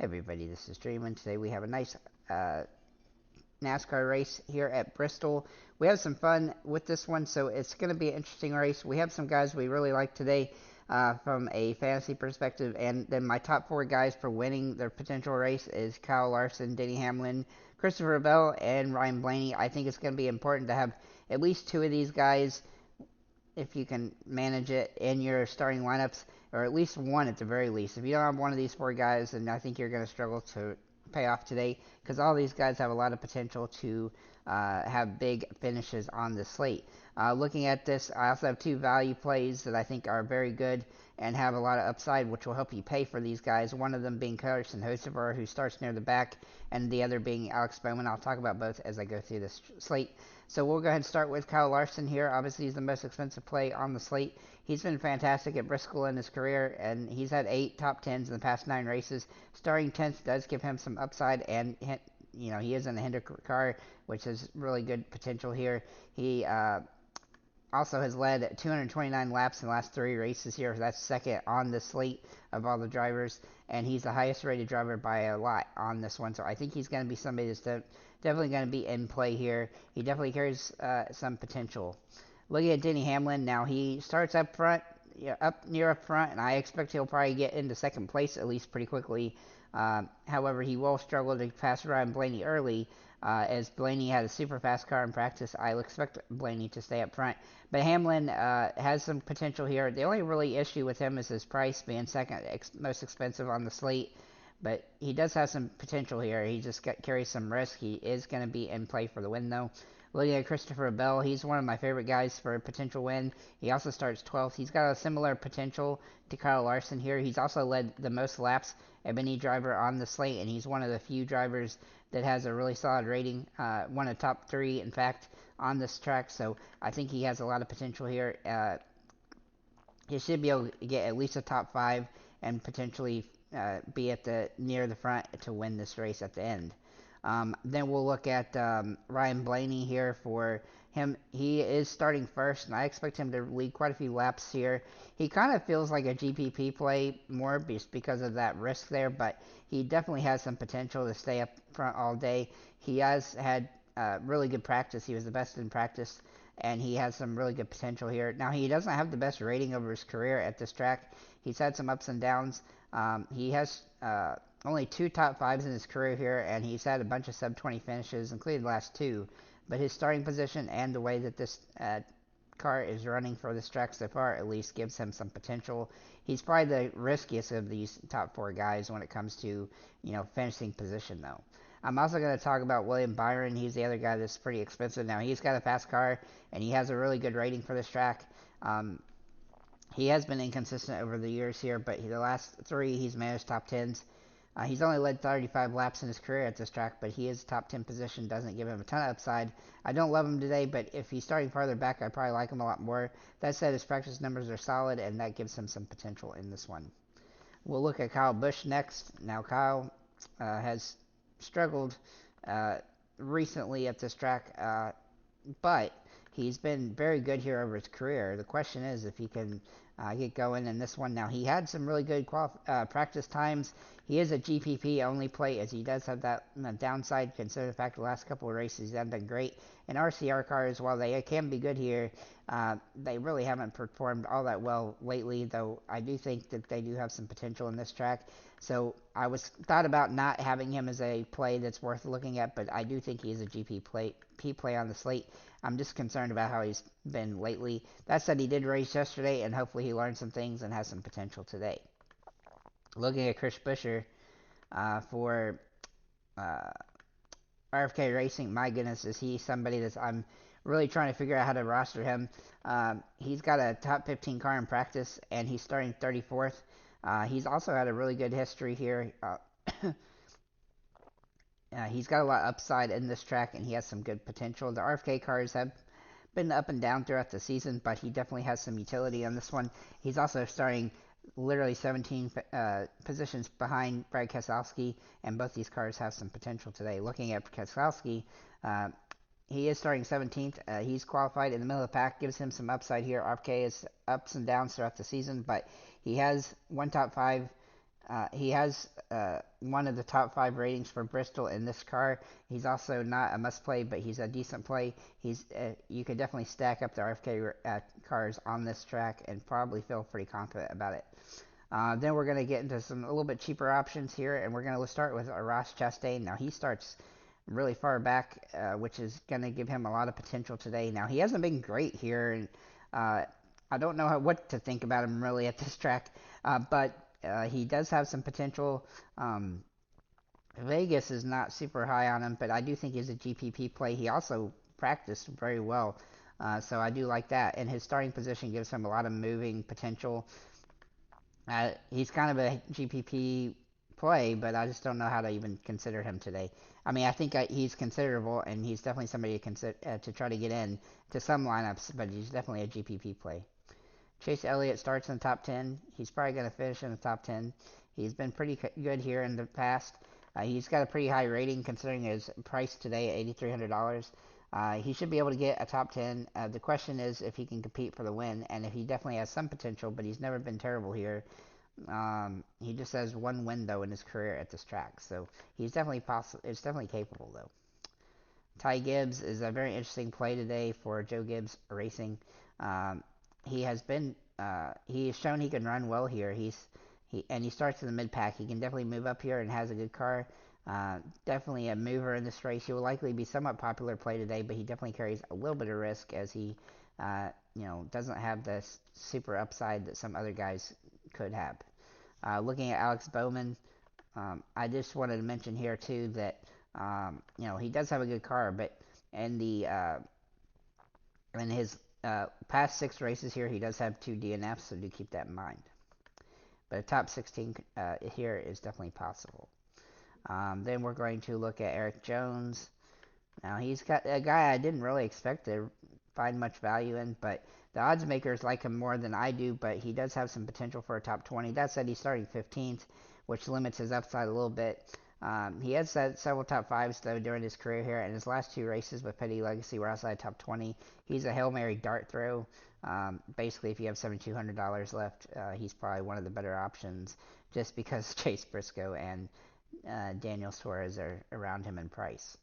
Hey everybody, this is Dream, and today we have a nice NASCAR race here at Bristol. We have some fun with this one, so it's going to be an interesting race. We have some guys we really like today from a fantasy perspective, and then my top four guys for winning their potential race is Kyle Larson, Denny Hamlin, Christopher Bell, and Ryan Blaney. I think it's going to be important to have at least two of these guys if you can manage it in your starting lineups, or at least one at the very least. If you don't have one of these four guys, then I think you're going to struggle to pay off today because all these guys have a lot of potential to have big finishes on the slate. Looking at this, I also have two value plays that I think are very good and have a lot of upside, which will help you pay for these guys. One of them being Carson Hocevar, who starts near the back, and the other being Alex Bowman. I'll talk about both as I go through this slate. So we'll go ahead and start with Kyle Larson here. Obviously, he's the most expensive play on the slate. He's been fantastic at Bristol in his career, and he's had 8 top 10s in the past 9 races. Starting 10th does give him some upside, and he is in the Hendrick car, which is really good potential here. He also has led 229 laps in the last 3 races here. That's second on the slate of all the drivers, and he's the highest rated driver by a lot on this one. So I think he's going to be somebody that's definitely going to be in play here. He definitely carries some potential. Looking at Denny Hamlin, now he starts up front, near up front, and I expect he'll probably get into second place at least pretty quickly. However, he will struggle to pass Ryan Blaney early. As Blaney had a super fast car in practice, I'll expect Blaney to stay up front. But Hamlin has some potential here. The only really issue with him is his price being second most expensive on the slate. But he does have some potential here. He just carries some risk. He is going to be in play for the win, though. Looking at Christopher Bell, he's one of my favorite guys for a potential win. He also starts 12th. He's got a similar potential to Kyle Larson here. He's also led the most laps of any driver on the slate, and he's one of the few drivers that has a really solid rating, one of the top 3, in fact, on this track. So I think he has a lot of potential here. He should be able to get at least a top 5 and potentially be at near the front to win this race at the end. Then we'll look at Ryan Blaney here for him. He is starting first, and I expect him to lead quite a few laps here. He kind of feels like a GPP play more just because of that risk there, but he definitely has some potential to stay up front all day. He has had really good practice. He was the best in practice, and he has some really good potential here. Now, he doesn't have the best rating over his career at this track. He's had some ups and downs. He has only 2 top 5s in his career here, and he's had a bunch of sub-20 finishes, including the last 2. But his starting position and the way that this car is running for this track so far at least gives him some potential. He's probably the riskiest of these top 4 guys when it comes to, finishing position, though. I'm also going to talk about William Byron. He's the other guy that's pretty expensive. Now, he's got a fast car, and he has a really good rating for this track. He has been inconsistent over the years here, but the last 3 he's managed top 10s. He's only led 35 laps in his career at this track, but he is top 10 position, doesn't give him a ton of upside. I don't love him today, but if he's starting farther back, I probably like him a lot more. That said, his practice numbers are solid, and that gives him some potential in this one. We'll look at Kyle Busch next. Now, Kyle has struggled recently at this track, but he's been very good here over his career. The question is if he can get going in this one. Now, he had some really good practice times. He is a GPP only play, as he does have that downside, considering the fact the last couple of races he hasn't been great. And RCR cars, while they can be good here, they really haven't performed all that well lately, though I do think that they do have some potential in this track. So I thought about not having him as a play that's worth looking at, but I do think he is a GP play on the slate. I'm just concerned about how he's been lately. That said, he did race yesterday, and hopefully he learned some things and has some potential today. Looking at Chris Buescher for RFK Racing, my goodness, is he somebody that I'm really trying to figure out how to roster him. He's got a top 15 car in practice, and he's starting 34th. He's also had a really good history here. He's got a lot of upside in this track, and he has some good potential. The RFK cars have been up and down throughout the season, but he definitely has some utility on this one. He's also starting literally 17 positions behind Brad Keselowski, and both these cars have some potential today. Looking at Keselowski, he is starting 17th. He's qualified in the middle of the pack, gives him some upside here. RFK is ups and downs throughout the season, but he has 1 top 5 He has one of the top 5 ratings for Bristol in this car. He's also not a must play, but he's a decent play. He's You could definitely stack up the RFK cars on this track and probably feel pretty confident about it. Then we're going to get into some a little bit cheaper options here, and we're going to start with Ross Chastain. Now he starts really far back, which is going to give him a lot of potential today. Now he hasn't been great here, and uh, I don't know what to think about him really at this track, but he does have some potential. Um, Vegas is not super high on him, but I do think he's a GPP play. He also practiced very well, so I do like that. And his starting position gives him a lot of moving potential. He's kind of a GPP play, but I just don't know how to even consider him today. I mean, I think he's considerable, and he's definitely somebody to try to get in to some lineups, but he's definitely a GPP play. Chase Elliott starts in the top 10. He's probably going to finish in the top 10. He's been pretty good here in the past. He's got a pretty high rating considering his price today at $8,300. He should be able to get a top 10. The question is if he can compete for the win, and if he definitely has some potential, but he's never been terrible here. He just has one win though in his career at this track, so he's definitely possible. It's definitely capable though. Ty Gibbs is a very interesting play today for Joe Gibbs Racing. Um, he has been he has shown he can run well here. He starts in the mid pack. He can definitely move up here and has a good car. Definitely a mover in this race. He will likely be somewhat popular play today, but he definitely carries a little bit of risk as he doesn't have the super upside that some other guys could have. Looking at Alex Bowman, I just wanted to mention here too that he does have a good car, but in the in his past 6 races here, he does have 2 DNFs, so do keep that in mind. But a top 16 here is definitely possible. Then we're going to look at Eric Jones. Now he's got a guy I didn't really expect to find much value in, but the odds makers like him more than I do, but he does have some potential for a top 20. That said, he's starting 15th, which limits his upside a little bit. He has had several top 5s though during his career here, and his last 2 races with Petty Legacy were outside top 20. He's a Hail Mary dart throw. Basically, if you have $7,200 left, he's probably one of the better options just because Chase Briscoe and Daniel Suarez are around him in price.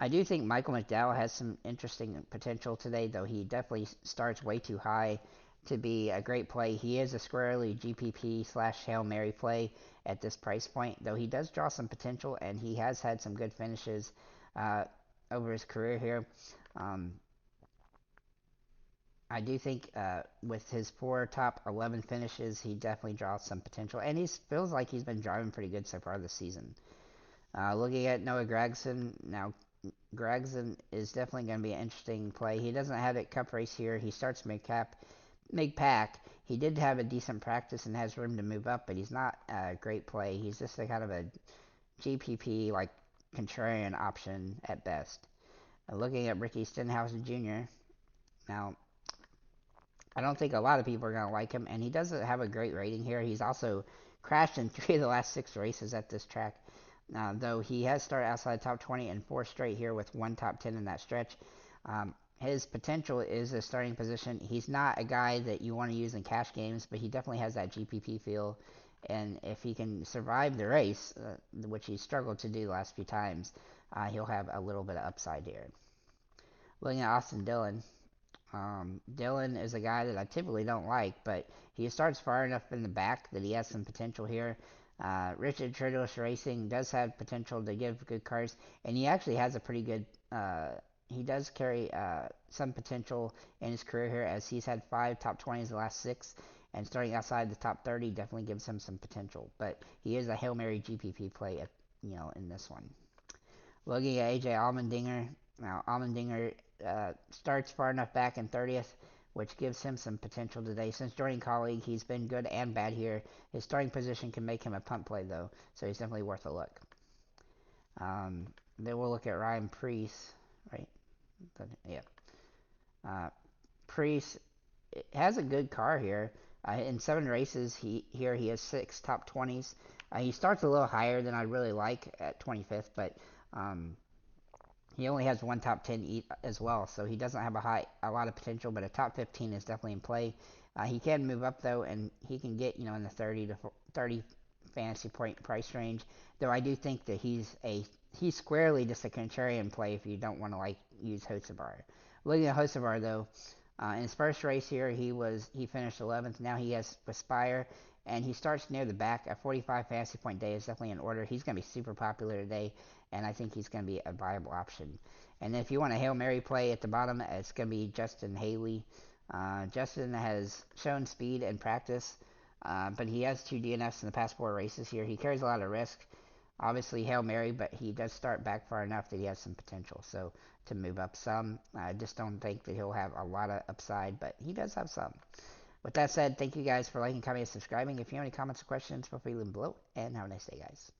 I do think Michael McDowell has some interesting potential today, though he definitely starts way too high to be a great play. He is a squarely GPP slash Hail Mary play at this price point, though he does draw some potential and he has had some good finishes uh, over his career here. Um, I do think with his 4 top 11 finishes, he definitely draws some potential, and he feels like he's been driving pretty good so far this season. Looking at Noah Gragson, now Gragson is definitely going to be an interesting play. He doesn't have a cup race here. He starts mid-pack. He did have a decent practice and has room to move up, but he's not a great play. He's just a kind of a GPP, like, contrarian option at best. Looking at Ricky Stenhouse Jr., now, I don't think a lot of people are going to like him, and he doesn't have a great rating here. He's also crashed in 3 of the last 6 races at this track. Though he has started outside the top 20 and 4 straight here with 1 top 10 in that stretch. His potential is a starting position. He's not a guy that you want to use in cash games, but he definitely has that GPP feel. And if he can survive the race, which he struggled to do the last few times, he'll have a little bit of upside here. Looking at Austin Dillon, Dillon is a guy that I typically don't like, but he starts far enough in the back that he has some potential here. Richard Childress Racing does have potential to give good cars, and he actually has a pretty good. He does carry some potential in his career here, as he's had 5 top 20s the last 6, and starting outside the top 30 definitely gives him some potential. But he is a Hail Mary GPP play, in this one. Looking at AJ Allmendinger, now Allmendinger starts far enough back in 30th, which gives him some potential today. Since joining colleague, he's been good and bad here. His starting position can make him a punt play, though, so he's definitely worth a look. Then we'll look at Ryan Preece, right? Yeah. Preece has a good car here. In 7 races, he has 6 top 20s. He starts a little higher than I really like at 25th, but He only has one top 10 as well, so he doesn't have a lot of potential, but a top 15 is definitely in play. He can move up though, and he can get in the 30 fantasy point price range. Though I do think that he's squarely just a contrarian play if you don't want to use Hocevar. Looking at Hocevar though, in his first race here, he finished 11th. Now he has Aspire, and he starts near the back. A 45 fantasy point day is definitely in order. He's going to be super popular today, and I think he's going to be a viable option. And then if you want a Hail Mary play at the bottom, it's going to be Justin Haley. Justin has shown speed in practice, but he has 2 DNFs in the past 4 races here. He carries a lot of risk. Obviously, Hail Mary, but he does start back far enough that he has some potential. So to move up some, I just don't think that he'll have a lot of upside, but he does have some. With that said, thank you guys for liking, commenting, and subscribing. If you have any comments or questions, feel free to leave them below, and have a nice day, guys.